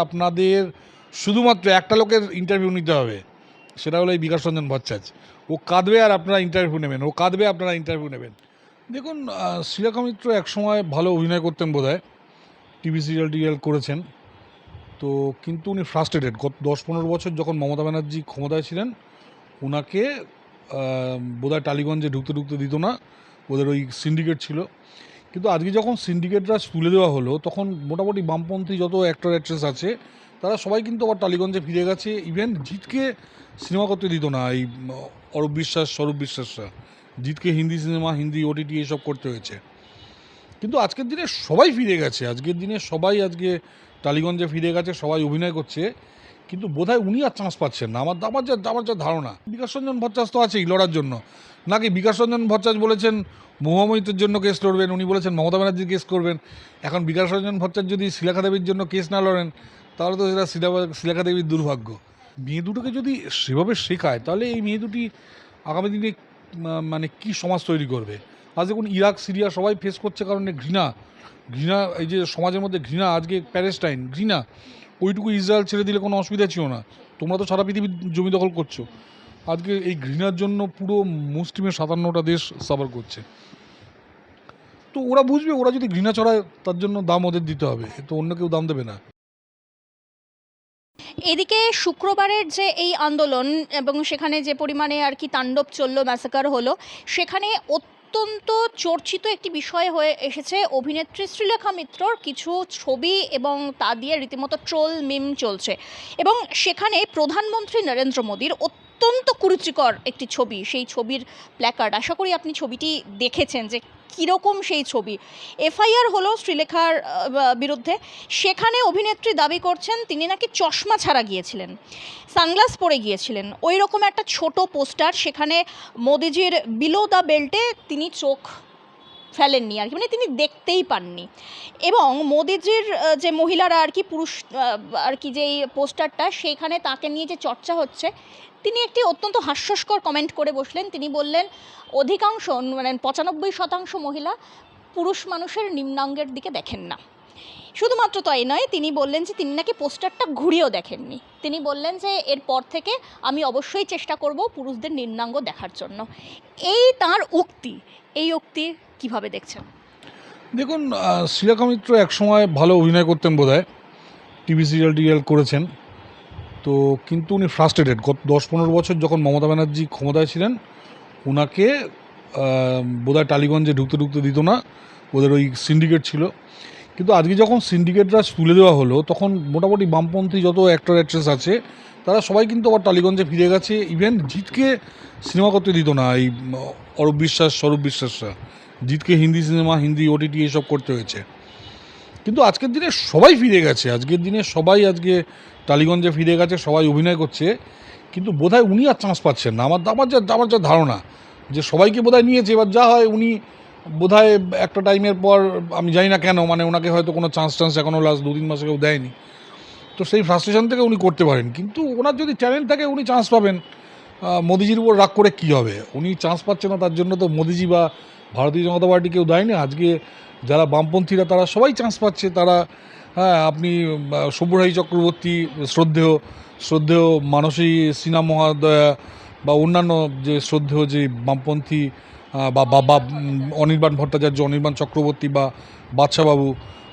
আপনাদের শুধুমাত্র একটা লোকের ইন্টারভিউ নিতে হবে, সেটা হলো এই বিকাশ রঞ্জন ভট্টাচার্য। ও কাঁদবে আর আপনারা ইন্টারভিউ নেবেন, ও কাঁদবে আপনারা ইন্টারভিউ নেবেন। দেখুন, শ্রীলেখা মিত্র একসময় ভালো অভিনয় করতেন বোধহয়, টিভি সিরিয়াল করেছেন তো, কিন্তু উনি ফ্রাস্ট্রেটেড। গত 10-15 বছর যখন মমতা ব্যানার্জি ক্ষমতায় ছিলেন, ওনাকে বোধহয় টালিগঞ্জে ঢুকতে দিত না, ওদের ওই সিন্ডিকেট ছিল। কিন্তু আজকে যখন সিন্ডিকেট রাজ তুলে দেওয়া হলো, তখন মোটামুটি বামপন্থী যত অ্যাক্টর অ্যাক্ট্রেস আছে তারা সবাই কিন্তু আবার টালিগঞ্জে ফিরে গেছে। ইভেন জিতকে সিনেমা করতে দিত না এই অরূপ বিশ্বাস, স্বরূপ বিশ্বাসরা। জিতকে হিন্দি সিনেমা, হিন্দি ওটিটি এসব করতে হয়েছে। কিন্তু আজকের দিনে সবাই ফিরে গেছে, আজকের দিনে সবাই আজকে টালিগঞ্জে ফিরে গেছে, সবাই অভিনয় করছে। কিন্তু বোধহয় উনি আর চান্স পাচ্ছেন না, আমার যা ধারণা। বিকাশ রঞ্জন ভট্টাচার্য তো আছেই লড়ার জন্য, নাকি বিকাশ রঞ্জন ভট্টাচার্য বলেছেন মহুয়ামৈত্রের জন্য কেস লড়বেন, উনি বলেছেন মমতা ব্যানার্জির কেস করবেন। এখন বিকাশ রঞ্জন ভট্টাচার্য যদি শ্রীলেখা দেবীর জন্য কেস না লড়েন, তাহলে তো সেটা শ্রীলেখা দেবীর দুর্ভাগ্য। মেয়ে দুটোকে যদি সেভাবে শেখায়, তাহলে এই মেয়ে দুটি আগামী দিনে মানে কি সমাজ তৈরি করবে। আজ দেখুন ইরাক, সিরিয়া সবাই ফেস করছে কারণ ঘৃণা, এই যে সমাজের মধ্যে ঘৃণা, আজকে প্যালেস্টাইন ঘৃণা, ওইটুকু ইসরায়েল ছেড়ে দিলে কোনো অসুবিধা ছিল না। তোমরা তো সারা পৃথিবীর জমি দখল করছো, আজকে এই ঘৃণার জন্য পুরো মুসলিমের 57টা দেশ সাফার করছে। তো ওরা বুঝবে, ওরা যদি ঘৃণা ছড়ায় তার জন্য দাম ওদের দিতে হবে, তো অন্য কেউ দাম দেবে না। এদিকে শুক্রবারের যে এই আন্দোলন এবং সেখানে যে পরিমাণে আর কি তাণ্ডব চললো, ম্যাসাকার হলো, সেখানে অত্যন্ত চর্চিত একটি বিষয় হয়ে এসেছে অভিনেত্রী শ্রীলেখা মিত্রর কিছু ছবি, এবং তা দিয়ে রীতিমতো ট্রোল মিম চলছে। এবং সেখানে প্রধানমন্ত্রী নরেন্দ্র মোদীর অত্যন্ত কুরুচিকর একটি ছবি, সেই ছবির প্ল্যাকার্ড, আশা করি আপনি ছবিটি দেখেছেন যে কীরকম সেই ছবি। এফআইআর হলো শ্রীলেখার বিরুদ্ধে। সেখানে অভিনেত্রী দাবি করছেন তিনি নাকি চশমা ছাড়া গিয়েছিলেন, সানগ্লাস পরে গিয়েছিলেন। ওই রকম একটা ছোট পোস্টার, সেখানে মোদিজির বিলো দ্য বেল্টে তিনি চোখ ফেলেননি আর কি, মানে তিনি দেখতেই পাননি। এবং মোদিজির যে মহিলারা আর কি, পুরুষ আর কি, যেই পোস্টারটা, সেইখানে তাকে নিয়ে যে চর্চা হচ্ছে, তিনি একটি অত্যন্ত হাস্যস্কর কমেন্ট করে বসলেন। তিনি বললেন অধিকাংশ, মানে 95% মহিলা পুরুষ মানুষের নিম্নাঙ্গের দিকে দেখেন না। শুধুমাত্র তাই নয়, তিনি বললেন যে তিনি নাকি পোস্টারটা ঘুরিয়েও দেখেননি। তিনি বললেন যে এরপর থেকে আমি অবশ্যই চেষ্টা করব পুরুষদের নিম্নাঙ্গ দেখার জন্য। এই তার উক্তি, এই উক্তি কিভাবে দেখছেন? দেখুন, শ্রীলেখা মিত্র একসময় ভালো অভিনয় করতেন বোধহয়, টিভি সিরিয়াল করেছেন তো, কিন্তু উনি ফ্রাস্ট্রেটেড। গত 10-15 বছর যখন মমতা ব্যানার্জি ক্ষমতায় ছিলেন, ওনাকে বোধহয় টালিগঞ্জে ঢুকতে দিত না, ওদের ওই সিন্ডিকেট ছিল। কিন্তু আজকে যখন সিন্ডিকেট রাজ তুলে দেওয়া হলো, তখন মোটামুটি বামপন্থী যত অ্যাক্টর অ্যাক্ট্রেস আছে তারা সবাই কিন্তু আবার টালিগঞ্জে ফিরে গেছে। ইভেন জিতকে সিনেমা করতে দিত না এই অরূপ বিশ্বাস, স্বরূপ বিশ্বাসরা। জিতকে হিন্দি সিনেমা, হিন্দি ওটিটি এসব করতে হয়েছে। কিন্তু আজকের দিনে সবাই ফিরে গেছে, আজকের দিনে সবাই আজকে টালিগঞ্জে ফিরে গেছে, সবাই অভিনয় করছে। কিন্তু বোধহয় উনি আর চান্স পাচ্ছেন না, আমার যা ধারণা, যে সবাইকে বোধহয় নিয়েছে। এবার যা হয়, উনি বোধহয় একটা টাইমের পর, আমি জানি না কেন, মানে ওনাকে হয়তো কোনো চান্স এখনও লাস্ট 2-3 মাসে কেউ দেয়নি, তো সেই ফ্রাস্ট্রেশন থেকে উনি করতে পারেন। কিন্তু ওনার যদি ট্যালেন্ট থাকে উনি চান্স পাবেন। মোদিজির উপর রাগ করে কী হবে, উনি চান্স পাচ্ছেন না, তার জন্য তো মোদিজি বা ভারতীয় জনতা পার্টি কেউ দেয়নি। আজকে যারা বামপন্থীরা তারা সবাই চান্স পাচ্ছে। তারা, হ্যাঁ, আপনি সব্যসাচী চক্রবর্তী, শ্রদ্ধেয় মানসী সিনহা মহোদয়া, বা অন্যান্য যে শ্রদ্ধেয় যে বামপন্থী বা অনির্বাণ ভট্টাচার্য, অনির্বাণ চক্রবর্তী বা বাদশাহবাবু,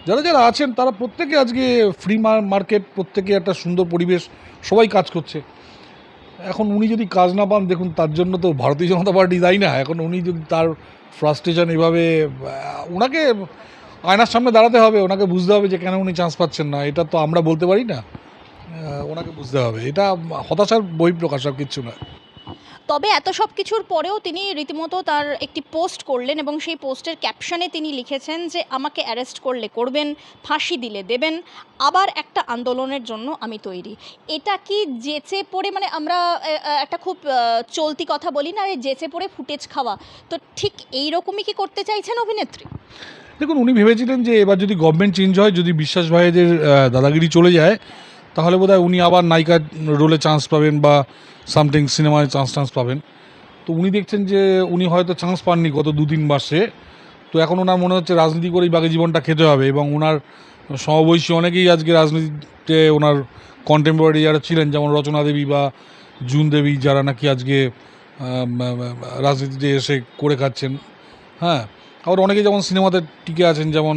যারা আছেন, তারা প্রত্যেকে আজকে ফ্রি মার্কেট, প্রত্যেকে একটা সুন্দর পরিবেশ, সবাই কাজ করছে। এখন উনি যদি কাজ না পান, দেখুন তার জন্য তো ভারতীয় জনতা পার্টি দায়ী না। এখন উনি যদি তার ফ্রাস্ট্রেশন এভাবে, ওনাকে আয়নার সামনে দাঁড়াতে হবে, ওনাকে বুঝতে হবে যে কেন উনি চান্স পাচ্ছেন না। এটা তো আমরা বলতে পারি না, ওনাকে বুঝতে হবে। এটা হতাশার বহিঃপ্রকাশ, আর কিচ্ছু না। তবে এত সব কিছুর পরেও তিনি রীতিমতো তার একটি পোস্ট করলেন, এবং সেই পোস্টের ক্যাপশনে তিনি লিখেছেন যে আমাকে অ্যারেস্ট করলে করবেন, ফাঁসি দিলে দেবেন, আবার একটা আন্দোলনের জন্য আমি তৈরি। এটা কি জেচে পড়ে, মানে আমরা একটা খুব চলতি কথা বলি না, জেচে পড়ে ফুটেজ খাওয়া, তো ঠিক এই রকমই কি করতে চাইছেন অভিনেত্রী? দেখুন, উনি ভেবেছিলেন যে এবার যদি গভর্নমেন্ট চেঞ্জ হয়, যদি বিশ্বাস ভাইদের দাদাগিরি চলে যায়, তাহলে বোধহয় উনি আবার নায়িকার রোলে চান্স পাবেন বা সামথিং সিনেমায় চান্স পাবেন। তো উনি দেখছেন যে উনি হয়তো চান্স পাননি গত 2-3 মাসে, তো এখন ওনার মনে হচ্ছে রাজনীতি করেই বাকি জীবনটা খেতে হবে, এবং ওনার সমবয়সী অনেকেই আজকে রাজনীতিতে ওনার কন্টেম্পোরারি যারা ছিলেন, যেমন রচনা দেবী বা জুন দেবী, যারা নাকি আজকে রাজনীতিতে এসে করে খাচ্ছেন। হ্যাঁ, আবার অনেকে যেমন সিনেমাতে টিকে আছেন, যেমন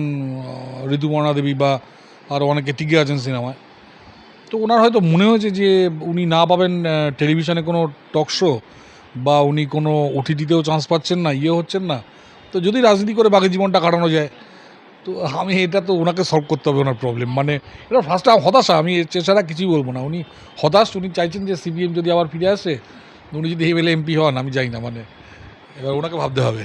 ঋতুপর্ণা দেবী বা আরও অনেকে টিকে আছেন সিনেমায়। তো ওনার হয়তো মনে হয়েছে যে উনি না পাবেন টেলিভিশনে কোনো টক শো, বা উনি কোনো ওটিটিতেও চান্স পাচ্ছেন না, হচ্ছেন না, তো যদি রাজনীতি করে বাকি জীবনটা কাটানো যায়, তো আমি এটা তো ওনাকে সলভ করতে হবে ওনার প্রবলেম। মানে এটা ফার্স্টে হতাশা, আমি এছাড়া কিছুই বলবো না। উনি হতাশ, উনি চাইছেন যে সিপিএম যদি আবার ফিরে আসে, উনি যদি এমএলএ এমপি হন, আমি যাই না, মানে এবার ওনাকে ভাবতে হবে।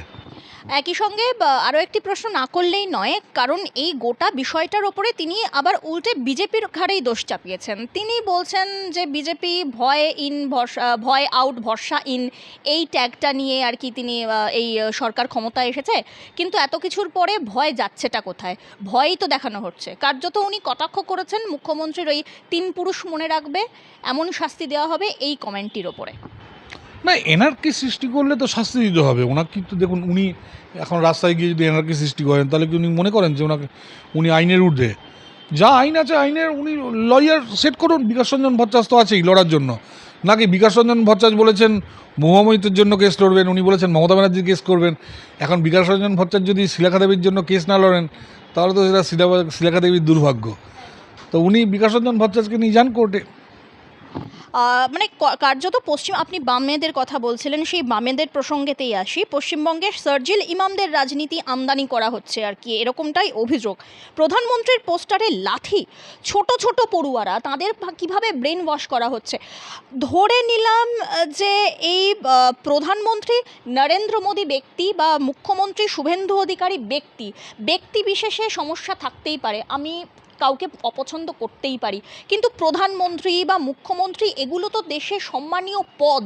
একই সঙ্গে আরও একটি প্রশ্ন না করলেই নয়, কারণ এই গোটা বিষয়টার ওপরে তিনি আবার উল্টে বিজেপির ঘাড়েই দোষ চাপিয়েছেন। তিনি বলছেন যে বিজেপি ভয় আউট ভরসা ইন, এই ট্যাগটা নিয়ে আর কি তিনি এই সরকার ক্ষমতায় এসেছে, কিন্তু এত কিছুর পরে ভয় যাচ্ছেটা কোথায়? ভয়ই তো দেখানো হচ্ছে। কার্যত উনি কটাক্ষ করেছেন মুখ্যমন্ত্রীর ওই ৩ পুরুষ মনে রাখবে, এমন শাস্তি দেওয়া হবে এই কমেন্টটির ওপরে। না, এনার্কি সৃষ্টি করলে তো শাস্তি দিতে হবে ওনাকে। কিন্তু দেখুন, উনি এখন রাস্তায় গিয়ে যদি এনার্কি সৃষ্টি করেন, তাহলে কি উনি মনে করেন যে উনি আইনের ঊর্ধ্বে? যা আইন আছে আইনের, উনি লয়ার সেট করুন। বিকাশ রঞ্জন ভট্টাচার্য তো আছেই লড়ার জন্য। নাকি বিকাশ রঞ্জন ভট্টাচার্য বলেছেন মহুয়ামৈতের জন্য কেস লড়বেন, উনি বলেছেন মমতা ব্যানার্জির কেস করবেন। এখন বিকাশ রঞ্জন ভট্টাচার্য যদি শিলাখা দেবীর জন্য কেস না লড়েন, তাহলে তো সেটা শিলাখা দেবীর দুর্ভাগ্য। তো উনি বিকাশ রঞ্জন ভট্টাচার্যকে নিয়ে যান কোর্টে। মানে কার্যত আপনি বামেদের কথা বলছিলেন, সেই বামেদের প্রসঙ্গেতেই আসি। পশ্চিমবঙ্গের শারজিল ইমামদের রাজনীতি আমদানি করা হচ্ছে আর কি, এরকমটাই অভিযোগ। প্রধানমন্ত্রীর পোস্টারে লাথি, ছোট ছোট পড়ুয়ারা, তাদের কিভাবে ব্রেন ওয়াশ করা হচ্ছে। ধরে নিলাম যে এই প্রধানমন্ত্রী নরেন্দ্র মোদী ব্যক্তি বা মুখ্যমন্ত্রী শুভেন্দু অধিকারী ব্যক্তি বিশেষে সমস্যা থাকতেই পারে, আমি কাউকে অপছন্দ করতেই পারি, কিন্তু প্রধানমন্ত্রী বা মুখ্যমন্ত্রী এগুলো তো দেশের সম্মানীয় পদ।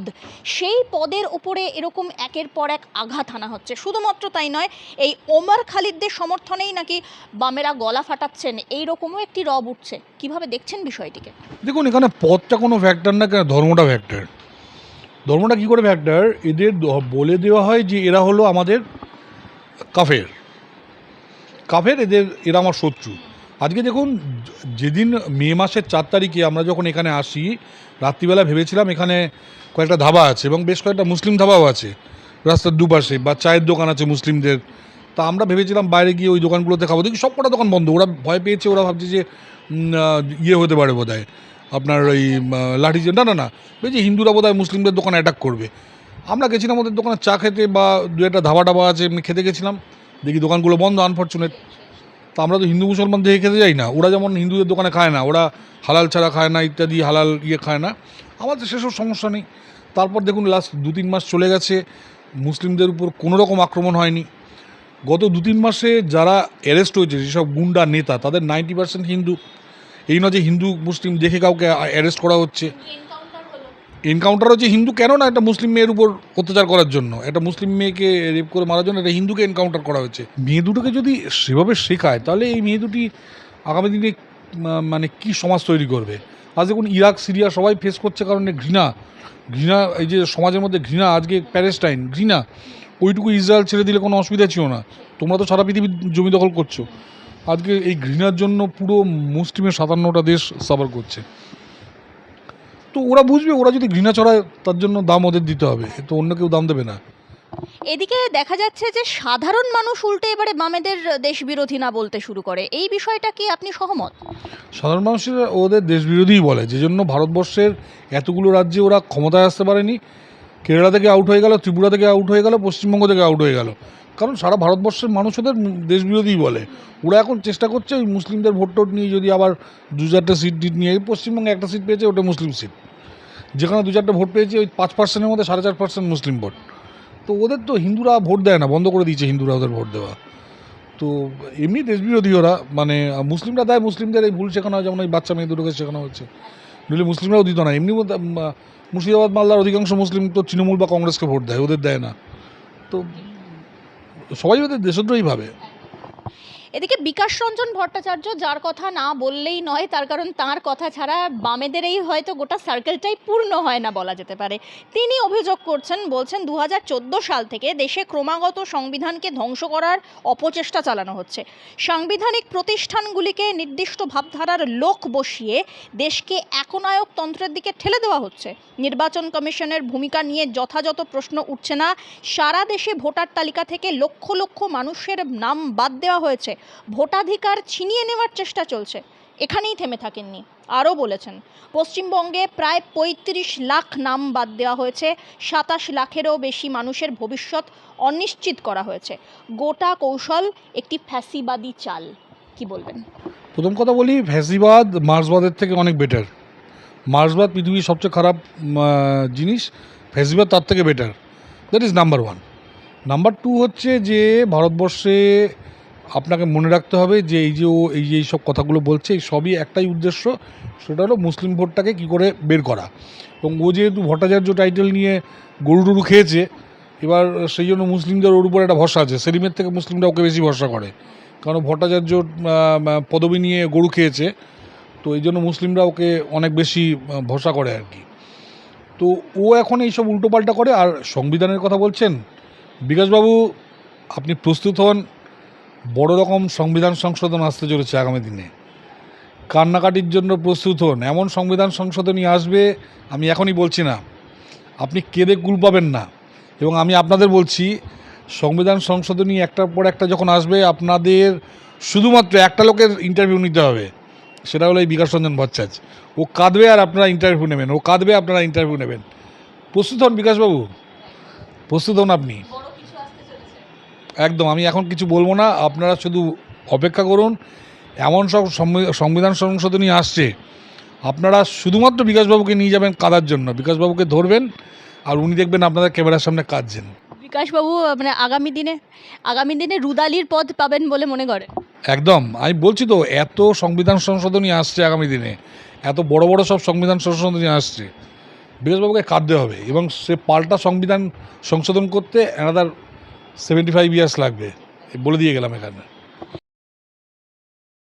সেই পদের উপরে এরকম একের পর এক আঘাত আনা হচ্ছে। শুধুমাত্র তাই নয়, এই ওমর খালিদদের সমর্থনেই নাকি বামেরা গলা ফাটাচ্ছেন, এইরকমও একটি রব উঠছে। কিভাবে দেখছেন বিষয়টিকে? দেখুন, এখানে পথটা কোনো ফ্যাক্টর না, কেন ধর্মটা ফ্যাক্টর। ধর্মটা কী করে ফ্যাক্টর? এদের বলে দেওয়া হয় যে এরা হলো আমাদের কাফের, এরা আমার শত্রু। আজকে দেখুন, যেদিন মে মাসের 4 তারিখে আমরা যখন এখানে আসি, রাত্রিবেলা ভেবেছিলাম এখানে কয়েকটা ধাবা আছে এবং বেশ কয়েকটা মুসলিম ধাবাও আছে রাস্তার দুপাশে, বা চায়ের দোকান আছে মুসলিমদের। তা আমরা ভেবেছিলাম বাইরে গিয়ে ওই দোকানগুলোতে খাবো, দেখি সব কটা দোকান বন্ধ। ওরা ভয় পেয়েছে, ওরা ভাবছে যে হতে পারে বোধ হয় আপনার ওই লাঠি, না বলছি হিন্দুরা বোধ হয় মুসলিমদের দোকানে অ্যাটাক করবে। আমরা গেছিলাম ওদের দোকানে চা খেতে, বা দু একটা ধাবা টাবা আছে এমনি খেতে গেছিলাম, দেখি দোকানগুলো বন্ধ, আনফর্চুনেট। তা আমরা তো হিন্দু মুসলমান দেখে খেতে যাই না। ওরা যেমন হিন্দুদের দোকানে খায় না, ওরা হালাল ছাড়া খায় না, ইত্যাদি হালাল খায় না। আমাদের সেসব সমস্যা নেই। তারপর দেখুন, লাস্ট 2-3 মাস চলে গেছে, মুসলিমদের উপর কোনো রকম আক্রমণ হয়নি। গত 2-3 মাসে যারা অ্যারেস্ট হয়েছে, যেসব গুন্ডা নেতা, তাদের 90% হিন্দু। এই নয় যে হিন্দু মুসলিম দেখে কাউকে অ্যারেস্ট করা হচ্ছে। এনকাউন্টার হচ্ছে হিন্দু, কেন না একটা মুসলিম মেয়ের উপর অত্যাচার করার জন্য, একটা মুসলিম মেয়েকে রেপ করে মারার জন্য একটা হিন্দুকে এনকাউন্টার করা হয়েছে। মেয়ে দুটোকে যদি সেভাবে শেখায়, তাহলে এই মেয়ে দুটি আগামী দিনে মানে কি সমাজ তৈরি করবে? আজ দেখুন, ইরাক সিরিয়া সবাই ফেস করছে কারণে ঘৃণা, এই যে সমাজের মধ্যে ঘৃণা, আজকে প্যালেস্টাইন ঘৃণা, ওইটুকু ইসরায়েল ছেড়ে দিলে কোনো অসুবিধা ছিল না। তোমরা তো সারা পৃথিবীর জমি দখল করছো। আজকে এই ঘৃণার জন্য পুরো মুসলিমের 57টা দেশ সাফার করছে। তো ওরা বুঝবে, ওরা যদি ঘৃণা ছড়ায়, তার জন্য দাম ওদের দিতে হবে, তো অন্য কেউ দাম দেবে না। এদিকে দেখা যাচ্ছে যে সাধারণ মানুষ উল্টে এবারে বামেদের দেশ বিরোধী না বলতে শুরু করে, এই বিষয়টা কি আপনি সহমত? সাধারণ মানুষের ওদের দেশবিরোধীই বলে, যে জন্য ভারতবর্ষের এতগুলো রাজ্যে ওরা ক্ষমতায় আসতে পারেনি। কেরালা থেকে আউট হয়ে গেল, ত্রিপুরা থেকে আউট হয়ে গেল, পশ্চিমবঙ্গ থেকে আউট হয়ে গেল, কারণ সারা ভারতবর্ষের মানুষ ওদের দেশবিরোধীই বলে। ওরা এখন চেষ্টা করছে ওই মুসলিমদের ভোট টোট নিয়ে যদি আবার 2-4টে সিট নিয়ে, পশ্চিমবঙ্গে একটা সিট পেয়েছে, ওটা মুসলিম সিট, যেখানে 2-4টে ভোট পেয়েছে, ওই 5%-এর মধ্যে 4.5% মুসলিম ভোট। তো ওদের তো হিন্দুরা ভোট দেয় না, বন্ধ করে দিয়েছে হিন্দুরা ওদের ভোট দেওয়া। তো এমনি দেশবিরোধী ওরা, মানে মুসলিমরা দেয়, মুসলিমদের এই ভুল শেখানো হয়, যেমন ওই বাচ্চা মেয়ে দুটোকে শেখানো হচ্ছে। নইলে মুসলিমরাও দিত না। এমনি মুর্শিদাবাদ মালদার অধিকাংশ মুসলিম তো তৃণমূল বা কংগ্রেসকে ভোট দেয়, ওদের দেয় না। তো সবাই ওদের দেশদ্রোহী ভাবে। এদিকে বিকাশ রঞ্জন ভট্টাচার্য, যার কথা না বললেই নয়, তার কারণ তার কথা ছাড়া বামেদেরই হয়তো গোটা সার্কেলটাই পূর্ণ হয় না বলা যেতে পারে। তিনি অভিযোগ করছেন, বলছেন 2014 সাল থেকে দেশে ক্রমাগত সংবিধানকে ধ্বংস করার অপচেষ্টা চালানো হচ্ছে। সাংবিধানিক প্রতিষ্ঠানগুলিকে নির্দিষ্ট ভাবধারার লোক বসিয়ে দেশকে একনায়কতন্ত্রের দিকে ঠেলে দেওয়া হচ্ছে। নির্বাচন কমিশনের ভূমিকা নিয়ে যথাযথ প্রশ্ন উঠছে না। সারা দেশে ভোটার তালিকা থেকে লক্ষ লক্ষ মানুষের নাম বাদ দেওয়া হয়েছে। ভোটাধিকার ছিনিয়ে নেওয়ার চেষ্টা চলছে। এখানেই থেমে থাকেননি, আরও বলেছেন পশ্চিমবঙ্গে প্রায় 35 লাখ নাম বাদ দেওয়া হয়েছে। 27 লাখেরও বেশি মানুষের ভবিষ্যৎ অনিশ্চিত করা হয়েছে। গোটা কৌশল একটি ফ্যাসিবাদী চাল। কি বলবেন? প্রথম কথা বলি, ফ্যাসিবাদ মার্ক্সবাদের থেকে অনেক বেটার। মার্ক্সবাদ পৃথিবীর সবচেয়ে খারাপ জিনিস, ফ্যাসিবাদ তার থেকে better. That is number one. Number two হচ্ছে যে ভারতবর্ষে আপনাকে মনে রাখতে হবে যে এই সব কথাগুলো বলছে, এই সবই একটাই উদ্দেশ্য, সেটা হলো মুসলিম ভোটটাকে কী করে বের করা। এবং ও যেহেতু ভট্টাচার্য টাইটেল নিয়ে গরু টরু খেয়েছে, এবার সেই জন্য মুসলিমদের ওর উপর একটা ভরসা আছে। সেলিমের থেকে মুসলিমরা ওকে বেশি ভরসা করে, কারণ ভট্টাচার্য পদবি নিয়ে গরু খেয়েছে, তো এই জন্য মুসলিমরা ওকে অনেক বেশি ভরসা করে আর কি। তো ও এখন এইসব উল্টোপাল্টা করে। আর সংবিধানের কথা বলছেন, বিকাশবাবু আপনি প্রস্তুত হন, বড় রকম সংবিধান সংশোধন আসতে চলেছে আগামী দিনে। কান্নাকাটির জন্য প্রস্তুত হন, এমন সংবিধান সংশোধনী আসবে, আমি এখনই বলছি না, আপনি কেঁদে কুল পাবেন না। এবং আমি আপনাদের বলছি, সংবিধান সংশোধনী একটার পর একটা যখন আসবে, আপনাদের শুধুমাত্র একটা লোকের ইন্টারভিউ নিতে হবে, সেটা হলো এই বিকাশ রঞ্জন ভট্টাচার্য। ও কাঁদবে আর আপনারা ইন্টারভিউ নেবেন, ও কাঁদবে আপনারা ইন্টারভিউ নেবেন। প্রস্তুত হন বিকাশবাবু, প্রস্তুত হন আপনি একদম। আমি এখন কিছু বলবো না, আপনারা শুধু অপেক্ষা করুন। এমন সব সংবিধান সংশোধনী আসছে, আপনারা শুধুমাত্র বিকাশবাবুকে নিয়ে যাবেন কাঁদার জন্য, বিকাশবাবুকে ধরবেন আর উনি দেখবেন আপনাদের ক্যামেরার সামনে কাঁদছেন। বিকাশবাবু মানে আগামী দিনে রুদালির পদ পাবেন বলে মনে করে? একদম, আমি বলছি তো, এত সংবিধান সংশোধনী আসছে আগামী দিনে, এত বড় বড় সব সংবিধান সংশোধনী আসছে, বিকাশবাবুকে কাঁদতে হবে। এবং সে পাল্টা সংবিধান সংশোধন করতে অ্যানাদার 75 ইয়ার্স লাগবে, বলে দিয়ে গেলাম এখানে।